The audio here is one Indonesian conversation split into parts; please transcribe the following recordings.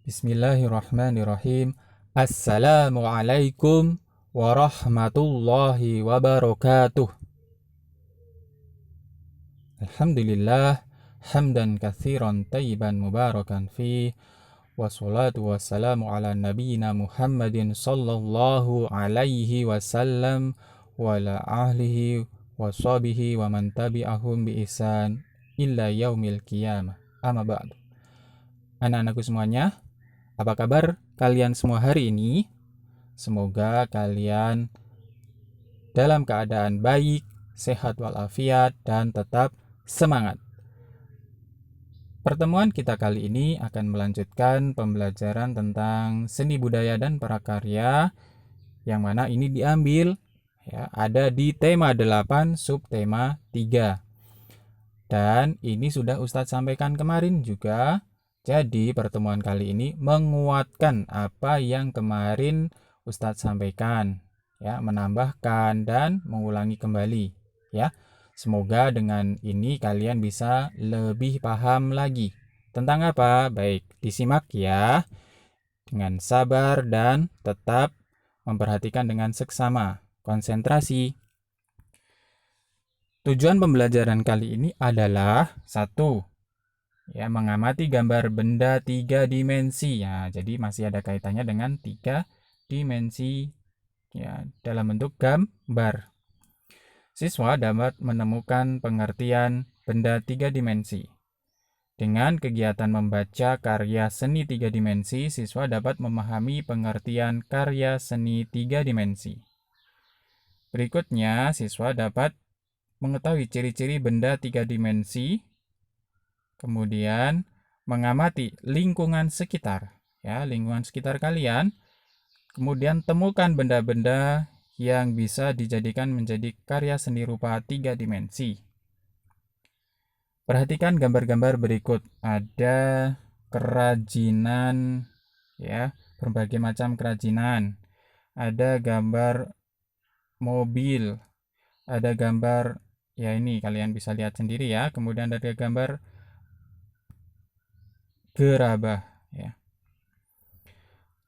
Bismillahirrahmanirrahim. Assalamualaikum warahmatullahi wabarakatuh. Alhamdulillah, hamdan katsiran tayyiban mubarakan fi, wassalatu wassalamu ala nabiyyina Muhammadin sallallahu alaihi wasallam wa ala ahlihi wa sahbihi wa man tabi'ahum bi ihsan illa yaumil qiyamah. Amma ba'du. Anak-anakku semuanya, apa kabar kalian semua hari ini? Semoga kalian dalam keadaan baik, sehat walafiat, dan tetap semangat. Pertemuan kita kali ini akan melanjutkan pembelajaran tentang seni budaya dan prakarya, yang mana ini diambil ada di tema 8 subtema 3. Dan ini sudah Ustadz sampaikan kemarin juga. Jadi pertemuan kali ini menguatkan apa yang kemarin Ustadz sampaikan, menambahkan dan mengulangi kembali, ya. Semoga dengan ini kalian bisa lebih paham lagi tentang apa. Baik, disimak ya dengan sabar dan tetap memperhatikan dengan seksama, konsentrasi. Tujuan pembelajaran kali ini adalah 1. Mengamati gambar benda 3 dimensi. Jadi masih ada kaitannya dengan 3 dimensi dalam bentuk gambar. Siswa dapat menemukan pengertian benda 3 dimensi. Dengan kegiatan membaca karya seni 3 dimensi, siswa dapat memahami pengertian karya seni 3 dimensi. Berikutnya, siswa dapat mengetahui ciri-ciri benda 3 dimensi. Kemudian mengamati lingkungan sekitar, lingkungan sekitar kalian. Kemudian temukan benda-benda yang bisa dijadikan menjadi karya seni rupa 3 dimensi. Perhatikan gambar-gambar berikut. Ada kerajinan, berbagai macam kerajinan. Ada gambar mobil. Ada gambar, ini kalian bisa lihat sendiri ya. Kemudian ada gambar gerabah,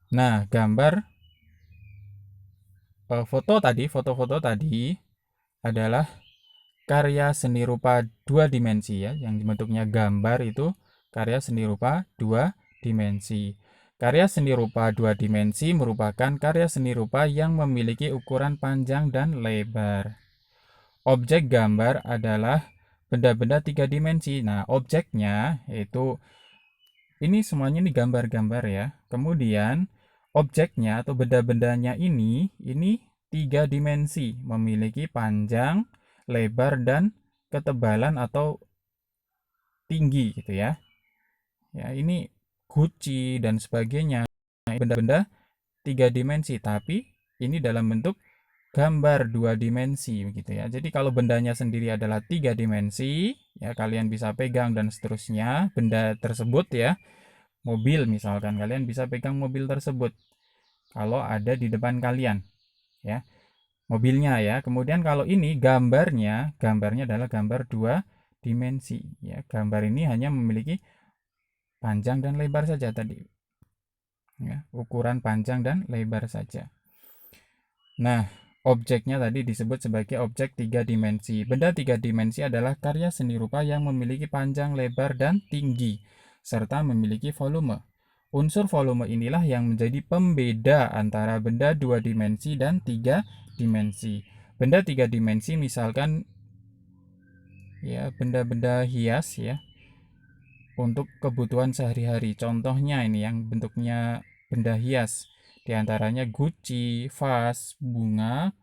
Nah, gambar foto-foto tadi adalah karya seni rupa 2 dimensi, yang bentuknya gambar itu karya seni rupa 2 dimensi. Karya seni rupa 2 dimensi merupakan karya seni rupa yang memiliki ukuran panjang dan lebar. Objek gambar adalah benda-benda 3 dimensi. Nah, objeknya yaitu ini semuanya nih gambar-gambar ya. Kemudian objeknya atau benda-bendanya ini 3 dimensi, memiliki panjang, lebar, dan ketebalan atau tinggi gitu ya. Ini guci dan sebagainya. Benda-benda 3 dimensi, tapi ini dalam bentuk gambar 2 dimensi begitu ya. Jadi kalau bendanya sendiri adalah 3 dimensi, kalian bisa pegang dan seterusnya benda tersebut ya. Mobil misalkan, kalian bisa pegang mobil tersebut kalau ada di depan kalian, mobilnya ya. Kemudian kalau ini gambarnya adalah gambar 2 dimensi, Gambar ini hanya memiliki panjang dan lebar saja tadi, ukuran panjang dan lebar saja. Nah, objeknya tadi disebut sebagai objek 3 dimensi. Benda 3 dimensi adalah karya seni rupa yang memiliki panjang, lebar, dan tinggi, serta memiliki volume. Unsur volume inilah yang menjadi pembeda antara benda 2 dimensi dan 3 dimensi. Benda 3 dimensi misalkan benda-benda hias untuk kebutuhan sehari-hari. Contohnya ini yang bentuknya benda hias. Di antaranya guci, vas, bunga,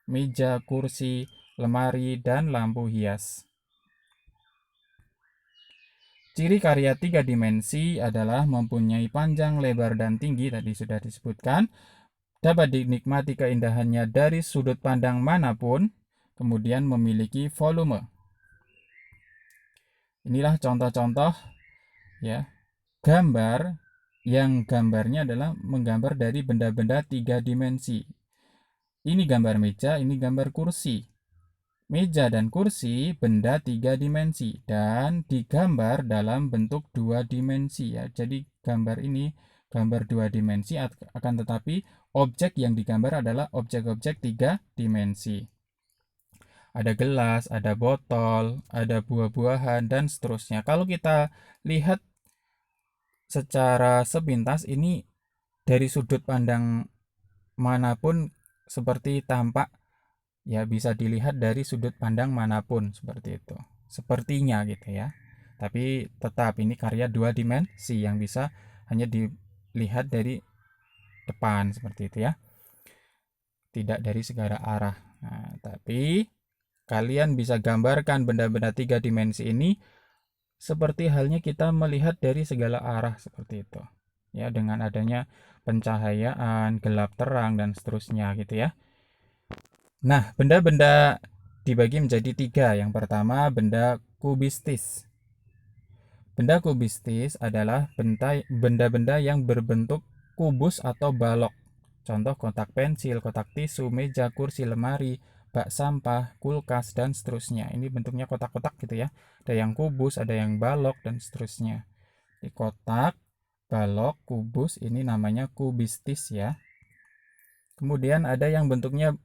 meja, kursi, lemari, dan lampu hias. Ciri karya 3 dimensi adalah mempunyai panjang, lebar, dan tinggi, tadi sudah disebutkan. Dapat dinikmati keindahannya dari sudut pandang manapun, kemudian memiliki volume. Inilah contoh-contoh gambar yang gambarnya adalah menggambar dari benda-benda 3 dimensi. Ini gambar meja, ini gambar kursi. Meja dan kursi benda 3 dimensi dan digambar dalam bentuk 2 dimensi ya. Jadi gambar ini gambar 2 dimensi, akan tetapi objek yang digambar adalah objek-objek 3 dimensi. Ada gelas, ada botol, ada buah-buahan dan seterusnya. Kalau kita lihat secara sepintas ini dari sudut pandang manapun seperti tampak ya, bisa dilihat dari sudut pandang manapun seperti itu. Sepertinya gitu ya. Tapi tetap ini karya 2 dimensi yang bisa hanya dilihat dari depan seperti itu ya. Tidak dari segala arah. Nah, tapi kalian bisa gambarkan benda-benda 3 dimensi ini seperti halnya kita melihat dari segala arah seperti itu. Ya, dengan adanya pencahayaan, gelap terang dan seterusnya gitu ya. Nah, benda-benda dibagi menjadi 3. Yang pertama, benda kubistis. Benda kubistis adalah benda-benda yang berbentuk kubus atau balok. Contoh kotak pensil, kotak tisu, meja, kursi, lemari, bak sampah, kulkas, dan seterusnya. Ini bentuknya kotak-kotak gitu ya. Ada yang kubus, ada yang balok, dan seterusnya. Di kotak, balok, kubus, ini namanya kubistis ya. Kemudian ada yang bentuknya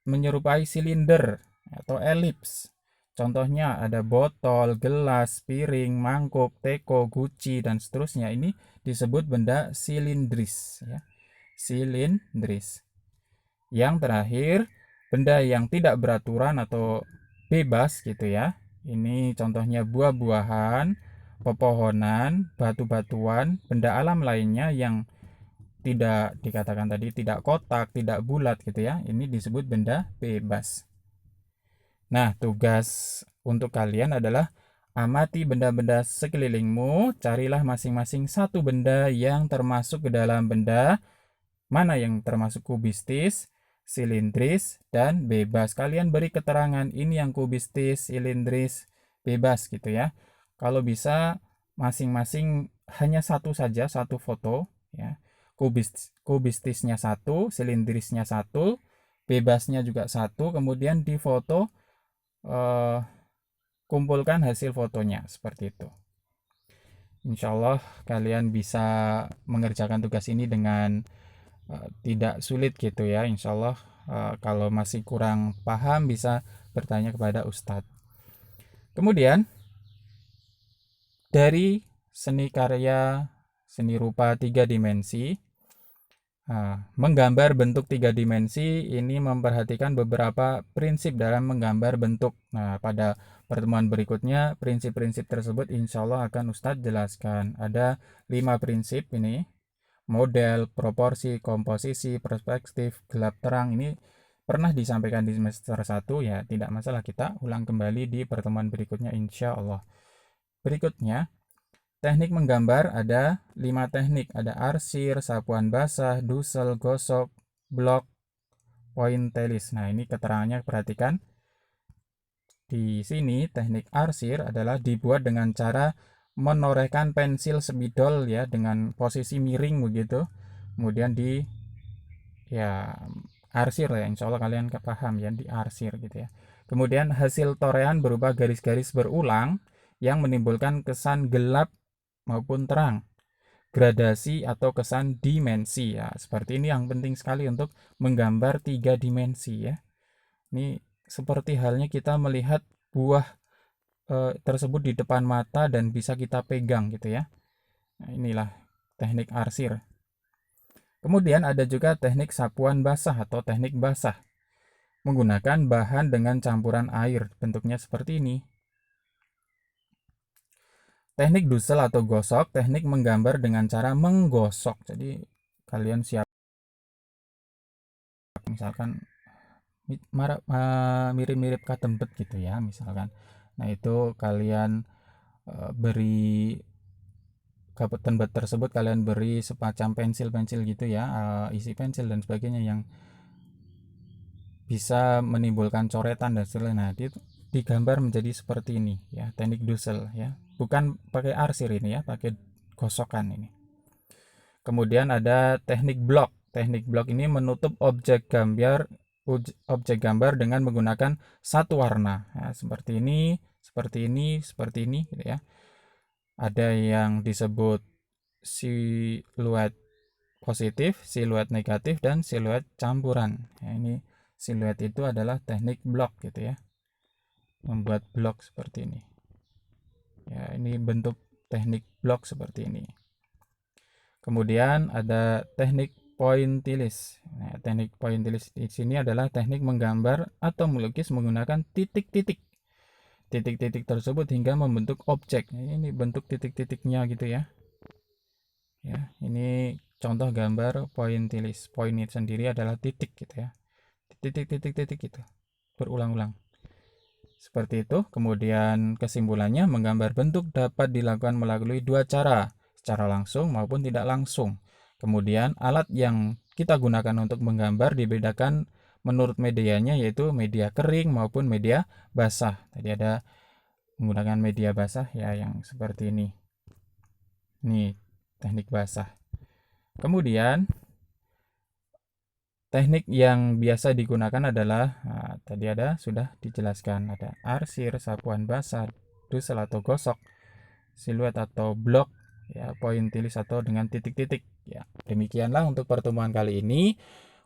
menyerupai silinder atau elips. Contohnya ada botol, gelas, piring, mangkuk, teko, guci, dan seterusnya. Ini disebut benda silindris ya. Silindris. Yang terakhir, benda yang tidak beraturan atau bebas gitu ya. Ini contohnya buah-buahan, pepohonan, batu-batuan, benda alam lainnya yang tidak dikatakan tadi tidak kotak, tidak bulat gitu ya. Ini disebut benda bebas. Nah, tugas untuk kalian adalah amati benda-benda sekelilingmu, carilah masing-masing satu benda yang termasuk ke dalam benda mana yang termasuk kubistis, silindris, dan bebas. Kalian beri keterangan ini yang kubistis, silindris, bebas gitu ya. Kalau bisa masing-masing hanya satu saja, satu foto ya. Kubistisnya satu, silindrisnya satu, bebasnya juga satu, kemudian difoto, kumpulkan hasil fotonya seperti itu. Insya Allah kalian bisa mengerjakan tugas ini dengan tidak sulit gitu ya. Insya Allah kalau masih kurang paham bisa bertanya kepada Ustadz. Kemudian dari seni karya seni rupa 3 dimensi, menggambar bentuk 3 dimensi ini memperhatikan beberapa prinsip dalam menggambar bentuk. Nah, pada pertemuan berikutnya prinsip-prinsip tersebut insya Allah akan Ustadz jelaskan. Ada 5 prinsip ini: model, proporsi, komposisi, perspektif, gelap terang. Ini pernah disampaikan di semester 1 ya, tidak masalah, kita ulang kembali di pertemuan berikutnya insya Allah. Berikutnya, teknik menggambar ada 5 teknik. Ada arsir, sapuan basah, dusel, gosok, blok, pointillis. Nah, ini keterangannya perhatikan. Di sini teknik arsir adalah dibuat dengan cara menorehkan pensil spidol ya dengan posisi miring begitu. Kemudian ya arsir ya, insya Allah kalian paham ya, di arsir gitu ya. Kemudian hasil torehan berupa garis-garis berulang yang menimbulkan kesan gelap maupun terang, gradasi atau kesan dimensi ya. Seperti ini yang penting sekali untuk menggambar 3 dimensi ya. Ini seperti halnya kita melihat buah tersebut di depan mata dan bisa kita pegang gitu ya. Nah, inilah teknik arsir. Kemudian ada juga teknik sapuan basah atau teknik basah, menggunakan bahan dengan campuran air, bentuknya seperti ini. Teknik dusel atau gosok, teknik menggambar dengan cara menggosok. Jadi kalian siap, misalkan mirip-mirip katempet gitu ya misalkan. Nah, itu kalian beri katempet tersebut, kalian beri semacam pensil-pensil gitu ya, isi pensil dan sebagainya yang bisa menimbulkan coretan dan sebagainya. Nah, digambar menjadi seperti ini ya, teknik dusel ya, bukan pakai arsir ini ya, pakai gosokan ini. Kemudian ada teknik blok. Teknik blok ini menutup objek gambar objek gambar dengan menggunakan satu warna. Nah, seperti ini, seperti ini, seperti ini, gitu ya. Ada yang disebut siluet positif, siluet negatif, dan siluet campuran. Nah, ini siluet itu adalah teknik blok gitu ya. Membuat blok seperti ini. Ya, ini bentuk teknik blok seperti ini. Kemudian ada teknik pointillis. Nah, teknik pointillis di sini adalah teknik menggambar atau melukis menggunakan titik-titik. Titik-titik tersebut hingga membentuk objek. Ini bentuk titik-titiknya gitu ya. Ya, ini contoh gambar pointillis. Point itu sendiri adalah titik gitu ya. Titik-titik-titik gitu. Berulang-ulang. Seperti itu. Kemudian kesimpulannya, menggambar bentuk dapat dilakukan melalui dua cara, secara langsung maupun tidak langsung. Kemudian alat yang kita gunakan untuk menggambar dibedakan menurut medianya, yaitu media kering maupun media basah. Tadi ada menggunakan media basah ya, yang seperti ini. Ini teknik basah. Kemudian teknik yang biasa digunakan adalah, tadi sudah dijelaskan, ada arsir, sapuan basah, dusel atau gosok, siluet atau blok, ya, pointillis atau dengan titik-titik. Ya, demikianlah untuk pertemuan kali ini.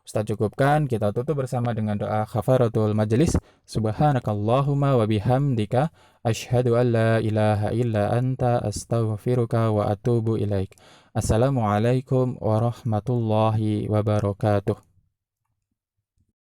Ustaz cukupkan, kita tutup bersama dengan doa kafaratul majelis. Subhanakallahumma wa bihamdika asyhadu an la ilaha illa anta astaghfiruka wa atubu ilaik. Assalamualaikum warahmatullahi wabarakatuh.